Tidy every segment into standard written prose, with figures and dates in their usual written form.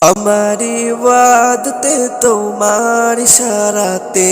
আমার ইবাদতে তোমার ইশারাতে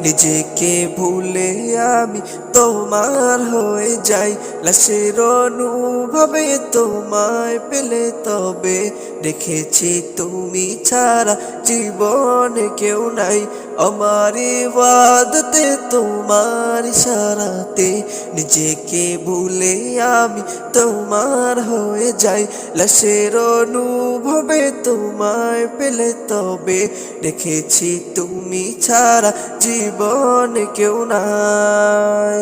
নিজেকে ভুলে আমি তোমার হয়ে যাই। লাশের অনুভবে তোমায় পেলে তবে দেখেছি তুমি ছাড়া জীবনে কেউ নাই। আমার ইবাদতে তোমার ইশারাতে নিজেকে ভুলে আমি তোমার হয়ে যাই। লাশের অনুভবে তোমায় পেলে তবে দেখেছি তুমি ছাড়া জীবনে কেউ নাই।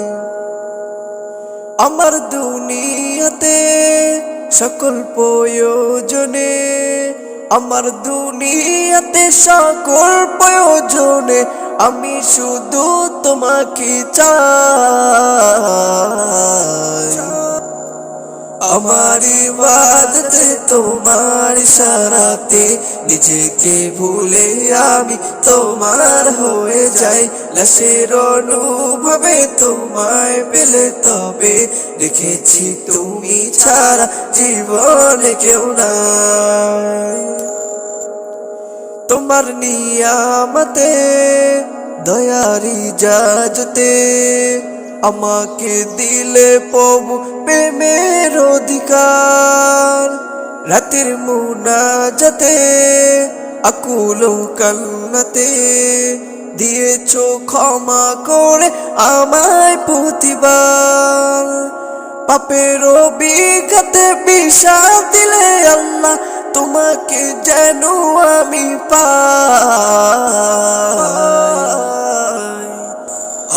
আমার দুনিয়াতে সকল প্রয়োজনে, আমার দুনিয়াতে সকল প্রয়োজনে আমি শুধু তোমাকে চাই। আমার ইবাদতে তোমার ইশারাতে নিজেকে ভুলে আমি তোমার হয়ে যাই। লাশের অনুভবে তোমায় পেলে তবে দেখেছি তুমি ছাড়া জীবনে কেউ নাই। তোমার নিয়ামতে দয়ারি ইজাজতে আমাকে দিলে প্রভু প্রেমের অধিকার। রাতের মুনাজাতে আকুল কান্নাতে দিয়েছো ক্ষমা করে আমায় প্রতিবার। পাপের অভিঘাতে বিষাদ দিলে আল্লাহ তোমাকে যেন আমি পাই।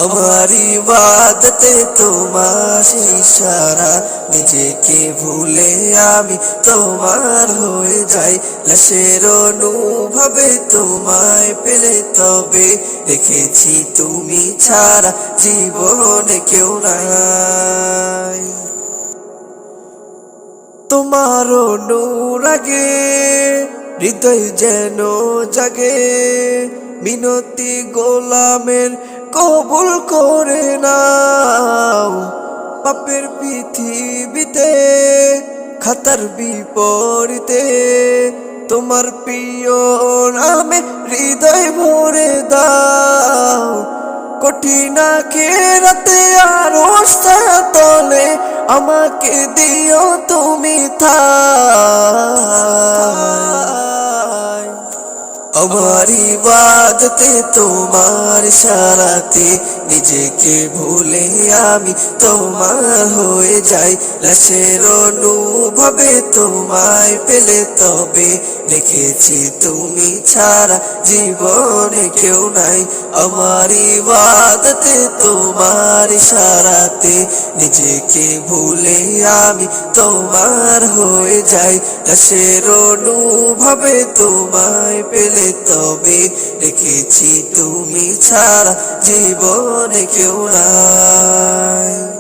আমার ইবাদতে তোমার ইশারা নিজেকে ভুলে আমি তোমার হয়ে যাই। লাশের অনুভবে তোমায় পেলে তবে দেখেছি তুমি ছাড়া জীবনে কেউ নাই। তোমার অনুরাগে হৃদয় যেন জাগে, মিনতি গোলামের কবুল করে নাও। পাপের পৃথিবীতে খাতার বিপরীতে তোমার প্রিয় নামে হৃদয় ভরে দাও। কঠিন রাতে আরশ তলে আমাকে দিও তুমি ঠাই। আমার ইবাদতে তোমার ইশারাতে নিজেকে ভুলে আমি তোমার হয়ে যাই। লাশের অনুভবে তোমায় পেলে তবে দেখেছি তুমি ছাড়া জীবনে কেউ নাই। আমার ইবাদতে তোমার ইশারাতে নিজেকে ভুলে আমি তোমার হয়ে যাই। লাশের অনুভবে তোমায় পেলে তবে দেখেছি তুমি ছাড়া জীবনে কেউ নাই।